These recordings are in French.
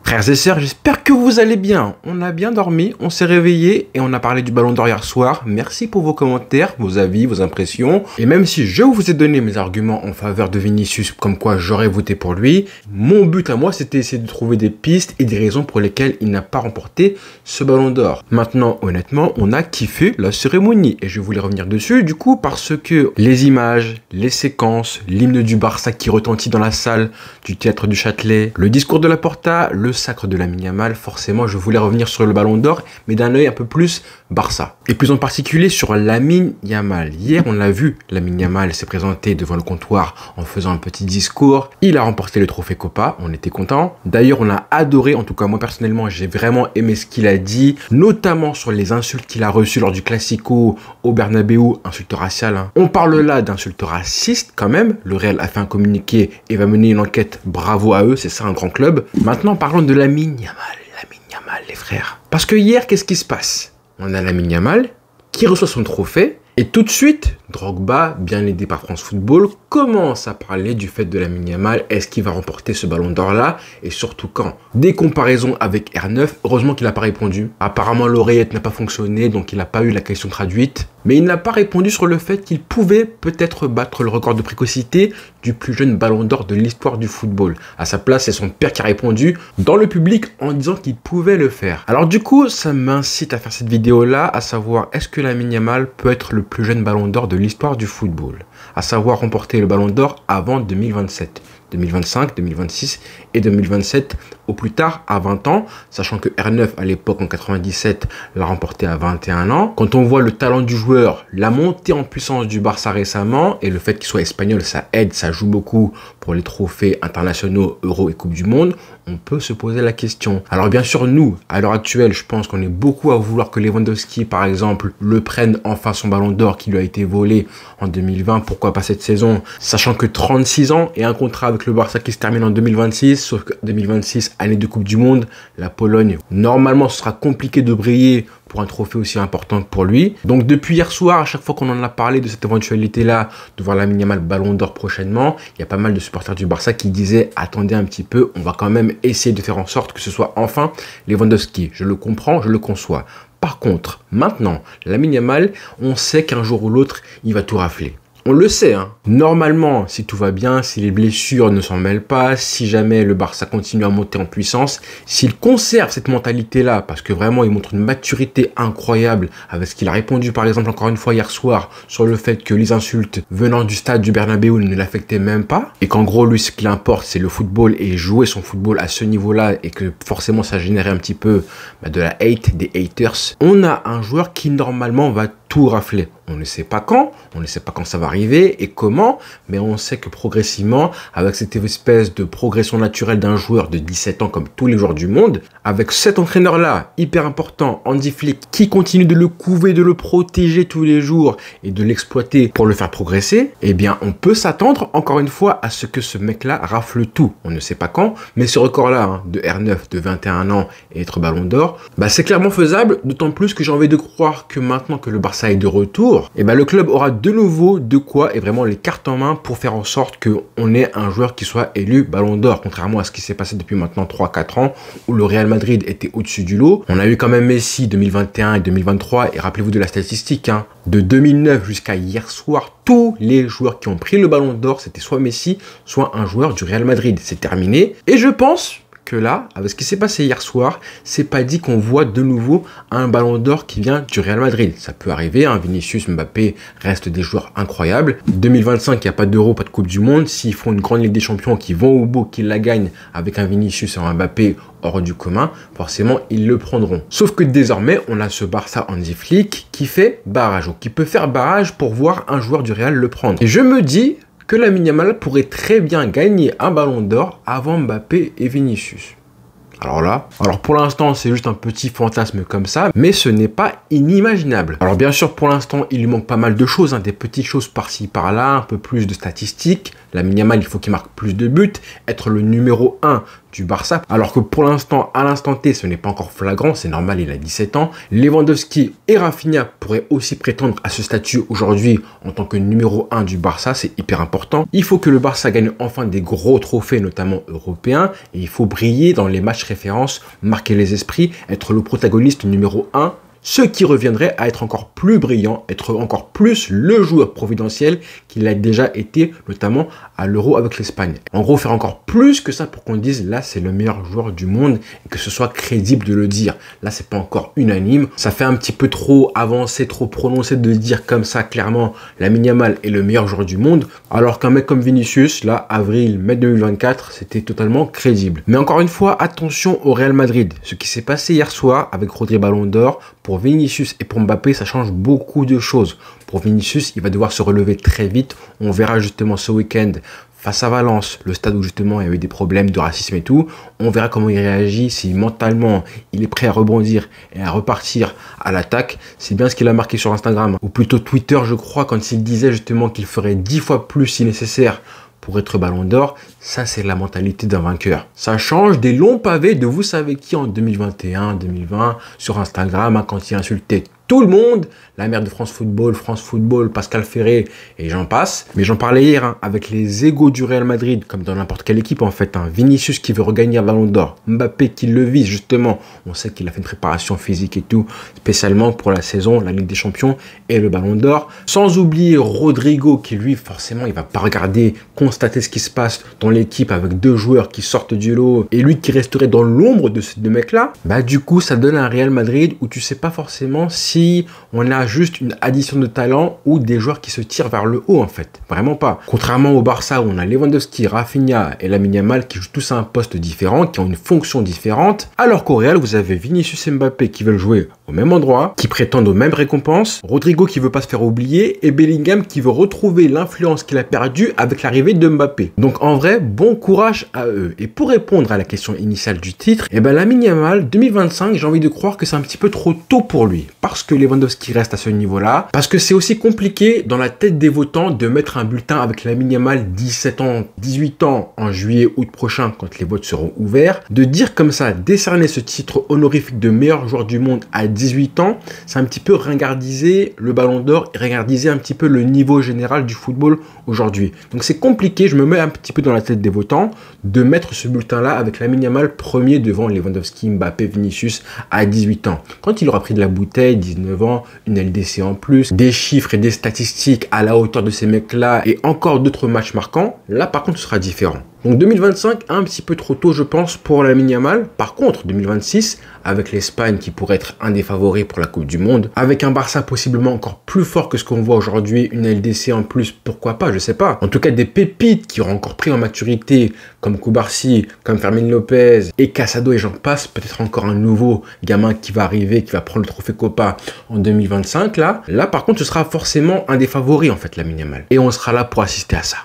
Frères et sœurs, j'espère que vous allez bien. On a bien dormi, on s'est réveillé et on a parlé du Ballon d'Or hier soir. Merci pour vos commentaires, vos avis, vos impressions. Et même si je vous ai donné mes arguments en faveur de Vinicius, comme quoi j'aurais voté pour lui, mon but à moi, c'était essayer de trouver des pistes et des raisons pour lesquelles il n'a pas remporté ce Ballon d'Or. Maintenant, honnêtement, on a kiffé la cérémonie et je voulais revenir dessus du coup parce que les images, les séquences, l'hymne du Barça qui retentit dans la salle du Théâtre du Châtelet, le discours de Laporta, le sacre de Lamine Yamal, forcément je voulais revenir sur le Ballon d'Or, mais d'un œil un peu plus Barça. Et plus en particulier sur Lamine Yamal. Hier, on l'a vu, Lamine Yamal s'est présenté devant le comptoir en faisant un petit discours. Il a remporté le trophée Copa, on était content. D'ailleurs, on a adoré, en tout cas moi personnellement, j'ai vraiment aimé ce qu'il a dit, notamment sur les insultes qu'il a reçues lors du Classico au Bernabéu, insultes raciales. On parle là d'insultes racistes quand même. Le Real a fait un communiqué et va mener une enquête. Bravo à eux, c'est ça un grand club. Maintenant, parlons de Lamine Yamal, les frères. Parce que hier, qu'est-ce qui se passe? On a Lamine Yamal qui reçoit son trophée et tout de suite, Drogba, bien aidé par France Football, commence à parler du fait de Lamine Yamal. Est-ce qu'il va remporter ce Ballon d'Or là? Et surtout quand? Des comparaisons avec R9, heureusement qu'il n'a pas répondu. Apparemment l'oreillette n'a pas fonctionné, donc il n'a pas eu la question traduite. Mais il n'a pas répondu sur le fait qu'il pouvait peut-être battre le record de précocité du plus jeune Ballon d'Or de l'histoire du football. À sa place, c'est son père qui a répondu dans le public en disant qu'il pouvait le faire. Alors du coup, ça m'incite à faire cette vidéo là, à savoir est-ce que Lamine Yamal peut être le plus jeune Ballon d'Or de l'histoire du football, à savoir remporter le Ballon d'Or avant 2027, 2025, 2026 et 2027 au plus tard à 20 ans, sachant que R9 à l'époque en 97 l'a remporté à 21 ans. Quand on voit le talent du joueur, la montée en puissance du Barça récemment et le fait qu'il soit espagnol, ça aide, ça joue beaucoup pour les trophées internationaux, Euro et Coupe du Monde, on peut se poser la question. Alors bien sûr, nous, à l'heure actuelle, je pense qu'on est beaucoup à vouloir que Lewandowski, par exemple, le prenne enfin son Ballon d'Or qui lui a été volé en 2020, pourquoi pas cette saison, sachant que 36 ans et un contrat avec le Barça qui se termine en 2026, sauf que 2026, année de Coupe du Monde, la Pologne, normalement, ce sera compliqué de briller pour un trophée aussi important pour lui. Donc depuis hier soir, à chaque fois qu'on en a parlé de cette éventualité-là, de voir Lamine Yamal Ballon d'Or prochainement, il y a pas mal de supporters du Barça qui disaient « Attendez un petit peu, on va quand même essayer de faire en sorte que ce soit enfin Lewandowski ». Je le comprends, je le conçois. Par contre, maintenant, Lamine Yamal, on sait qu'un jour ou l'autre, il va tout rafler. On le sait, hein. Normalement, si tout va bien, si les blessures ne s'en mêlent pas, si jamais le Barça continue à monter en puissance, s'il conserve cette mentalité-là, parce que vraiment, il montre une maturité incroyable avec ce qu'il a répondu, par exemple, encore une fois hier soir, sur le fait que les insultes venant du stade du Bernabéu ne l'affectaient même pas, et qu'en gros, lui, ce qui l'importe, c'est le football et jouer son football à ce niveau-là, et que forcément, ça générait un petit peu de la hate, des haters. On a un joueur qui, normalement, va tout rafler. On ne sait pas quand, on ne sait pas quand ça va arriver et comment, mais on sait que progressivement, avec cette espèce de progression naturelle d'un joueur de 17 ans comme tous les joueurs du monde, avec cet entraîneur-là, hyper important, Hansi Flick, qui continue de le couver, de le protéger tous les jours et de l'exploiter pour le faire progresser, eh bien, on peut s'attendre, encore une fois, à ce que ce mec-là rafle tout. On ne sait pas quand, mais ce record-là, hein, de R9, de 21 ans et être Ballon d'Or, bah, c'est clairement faisable, d'autant plus que j'ai envie de croire que maintenant que le Barça est de retour, et ben le club aura de nouveau de quoi et vraiment les cartes en main pour faire en sorte qu'on ait un joueur qui soit élu Ballon d'Or, contrairement à ce qui s'est passé depuis maintenant 3-4 ans où le Real Madrid était au-dessus du lot. On a eu quand même Messi 2021 et 2023 et rappelez-vous de la statistique, hein, de 2009 jusqu'à hier soir, tous les joueurs qui ont pris le Ballon d'Or, c'était soit Messi, soit un joueur du Real Madrid. C'est terminé et je pense que là, avec ce qui s'est passé hier soir, c'est pas dit qu'on voit de nouveau un Ballon d'Or qui vient du Real Madrid. Ça peut arriver, hein, Vinicius, Mbappé restent des joueurs incroyables. 2025, il n'y a pas d'Euro, pas de Coupe du Monde. S'ils font une grande Ligue des Champions, qui vont au bout, qu'ils la gagnent avec un Vinicius et un Mbappé hors du commun, forcément, ils le prendront. Sauf que désormais, on a ce Barça Hansi Flick qui fait barrage, ou qui peut faire barrage pour voir un joueur du Real le prendre. Et je me dis que Lamine Yamal pourrait très bien gagner un Ballon d'Or avant Mbappé et Vinicius. Alors pour l'instant, c'est juste un petit fantasme comme ça, mais ce n'est pas inimaginable. Alors bien sûr, pour l'instant, il lui manque pas mal de choses, hein, des petites choses par-ci, par-là, un peu plus de statistiques. Lamine Yamal, il faut qu'il marque plus de buts, être le numéro 1 du Barça. Alors que pour l'instant, à l'instant T, ce n'est pas encore flagrant, c'est normal, il a 17 ans. Lewandowski et Rafinha pourraient aussi prétendre à ce statut aujourd'hui en tant que numéro 1 du Barça, c'est hyper important. Il faut que le Barça gagne enfin des gros trophées, notamment européens, et il faut briller dans les matchs références, marquer les esprits, être le protagoniste numéro 1. Ce qui reviendrait à être encore plus brillant, être encore plus le joueur providentiel qu'il a déjà été, notamment à l'Euro avec l'Espagne. En gros, faire encore plus que ça pour qu'on dise là c'est le meilleur joueur du monde et que ce soit crédible de le dire. Là, c'est pas encore unanime. Ça fait un petit peu trop avancé, trop prononcé de dire comme ça clairement Lamine Yamal est le meilleur joueur du monde, alors qu'un mec comme Vinicius, là, avril, mai 2024, c'était totalement crédible. Mais encore une fois, attention au Real Madrid. Ce qui s'est passé hier soir avec Rodri Ballon d'Or, pour Vinicius et pour Mbappé, ça change beaucoup de choses. Pour Vinicius, il va devoir se relever très vite. On verra justement ce week-end face à Valence, le stade où justement il y a eu des problèmes de racisme et tout. On verra comment il réagit, si mentalement il est prêt à rebondir et à repartir à l'attaque. C'est bien ce qu'il a marqué sur Instagram, ou plutôt Twitter je crois, quand il disait justement qu'il ferait 10 fois plus si nécessaire pour être Ballon d'Or. Ça, c'est la mentalité d'un vainqueur. Ça change des longs pavés de vous savez qui en 2021, 2020, sur Instagram, hein, quand il insultait tout le monde, la mère de France Football, Pascal Ferré, et j'en passe. Mais j'en parlais hier, hein, avec les égos du Real Madrid, comme dans n'importe quelle équipe en fait. Hein. Vinicius qui veut regagner un Ballon d'Or, Mbappé qui le vise justement. On sait qu'il a fait une préparation physique et tout, spécialement pour la saison, la Ligue des Champions et le Ballon d'Or. Sans oublier Rodrigo qui lui, forcément, il va pas regarder, constater ce qui se passe dans l'équipe avec deux joueurs qui sortent du lot et lui qui resterait dans l'ombre de ces deux mecs-là. Bah du coup, ça donne un Real Madrid où tu sais pas forcément si on a juste une addition de talent ou des joueurs qui se tirent vers le haut en fait. Vraiment pas. Contrairement au Barça où on a Lewandowski, Rafinha et Lamine Yamal qui jouent tous à un poste différent, qui ont une fonction différente. Alors qu'au Real, vous avez Vinicius et Mbappé qui veulent jouer au même endroit, qui prétendent aux mêmes récompenses, Rodrigo qui veut pas se faire oublier et Bellingham qui veut retrouver l'influence qu'il a perdue avec l'arrivée de Mbappé. Donc en vrai, bon courage à eux. Et pour répondre à la question initiale du titre, Lamine Yamal 2025, j'ai envie de croire que c'est un petit peu trop tôt pour lui. Parce que Lewandowski reste à ce niveau-là, parce que c'est aussi compliqué dans la tête des votants de mettre un bulletin avec Lamine Yamal 17 ans, 18 ans en juillet, août prochain quand les votes seront ouverts. De dire comme ça, décerner ce titre honorifique de meilleur joueur du monde à 18 ans, c'est un petit peu ringardiser le Ballon d'Or et ringardiser un petit peu le niveau général du football aujourd'hui. Donc c'est compliqué, je me mets un petit peu dans la tête des votants de mettre ce bulletin-là avec Lamine Yamal premier devant Lewandowski, Mbappé, Vinicius à 18 ans. Quand il aura pris de la bouteille, 19 ans, une LDC en plus, des chiffres et des statistiques à la hauteur de ces mecs-là et encore d'autres matchs marquants, là par contre ce sera différent. Donc 2025, un petit peu trop tôt je pense pour Lamine Yamal. Par contre 2026, avec l'Espagne qui pourrait être un des favoris pour la Coupe du Monde, avec un Barça possiblement encore plus fort que ce qu'on voit aujourd'hui, une LDC en plus, pourquoi pas, je sais pas. En tout cas des pépites qui auront encore pris en maturité, comme Koubarsi, comme Fermin Lopez et Casado et j'en passe, peut-être encore un nouveau gamin qui va arriver, qui va prendre le trophée Copa en 2025 là par contre ce sera forcément un des favoris en fait Lamine Yamal. Et on sera là pour assister à ça.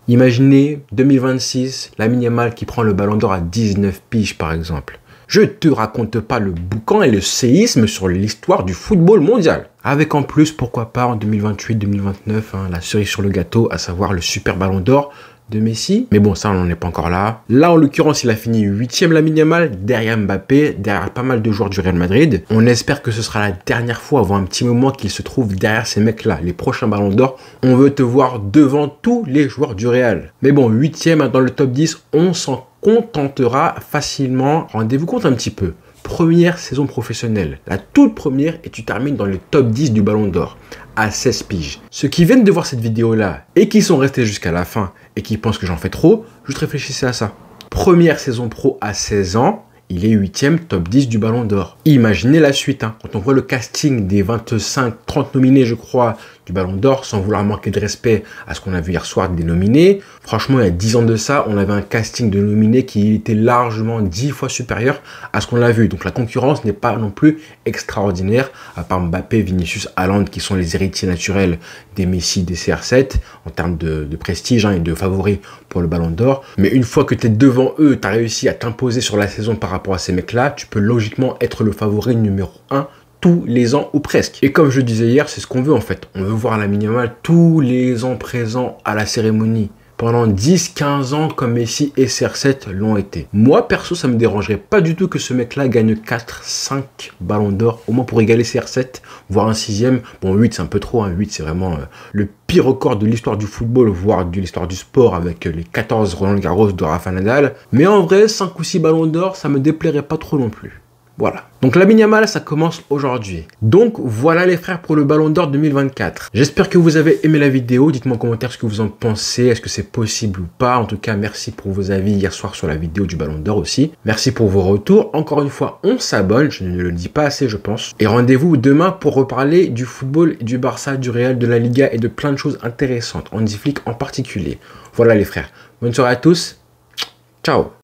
Imaginez 2026, Lamine Yamal qui prend le Ballon d'Or à 19 piges par exemple. Je te raconte pas le boucan et le séisme sur l'histoire du football mondial. Avec en plus, pourquoi pas en 2028-2029, la cerise sur le gâteau, à savoir le super Ballon d'Or de Messi. Mais bon, ça, on n'en est pas encore là. Là, en l'occurrence, il a fini 8e Lamine Yamal, derrière Mbappé, derrière pas mal de joueurs du Real Madrid. On espère que ce sera la dernière fois, avant un petit moment, qu'il se trouve derrière ces mecs-là. Les prochains Ballons d'Or, on veut te voir devant tous les joueurs du Real. Mais bon, 8e dans le top 10, on s'en contentera facilement. Rendez-vous compte un petit peu. Première saison professionnelle, la toute première, et tu termines dans le top 10 du Ballon d'Or, à 16 piges. Ceux qui viennent de voir cette vidéo-là, et qui sont restés jusqu'à la fin, et qui pensent que j'en fais trop, juste réfléchissez à ça. Première saison pro à 16 ans, il est 8e top 10 du Ballon d'Or. Imaginez la suite, quand on voit le casting des 25-30 nominés, je crois, du Ballon d'Or, sans vouloir manquer de respect à ce qu'on a vu hier soir des nominés. Franchement, il y a 10 ans de ça, on avait un casting de nominés qui était largement 10 fois supérieur à ce qu'on a vu. Donc la concurrence n'est pas non plus extraordinaire, à part Mbappé, Vinicius, Haaland, qui sont les héritiers naturels des Messi, des CR7, en termes de prestige et de favoris pour le Ballon d'Or. Mais une fois que tu es devant eux, tu as réussi à t'imposer sur la saison par rapport à ces mecs-là, tu peux logiquement être le favori numéro 1 tous les ans ou presque. Et comme je disais hier, c'est ce qu'on veut en fait. On veut voir Lamine Yamal tous les ans présent à la cérémonie pendant 10-15 ans comme Messi et CR7 l'ont été. Moi, perso, ça me dérangerait pas du tout que ce mec-là gagne 4-5 ballons d'or, au moins pour égaler CR7, voire un 6e. Bon, 8, c'est un peu trop, hein. 8, c'est vraiment le pire record de l'histoire du football, voire de l'histoire du sport, avec les 14 Roland Garros de Rafa Nadal. Mais en vrai, 5 ou 6 ballons d'or, ça me déplairait pas trop non plus. Voilà. Donc Lamine Yamal, ça commence aujourd'hui. Donc voilà les frères pour le Ballon d'Or 2024. J'espère que vous avez aimé la vidéo. Dites-moi en commentaire ce que vous en pensez. Est-ce que c'est possible ou pas? En tout cas, merci pour vos avis hier soir sur la vidéo du Ballon d'Or aussi. Merci pour vos retours. Encore une fois, on s'abonne. Je ne le dis pas assez, je pense. Et rendez-vous demain pour reparler du football, du Barça, du Real, de la Liga et de plein de choses intéressantes. Hansi Flick en particulier. Voilà les frères. Bonne soirée à tous. Ciao.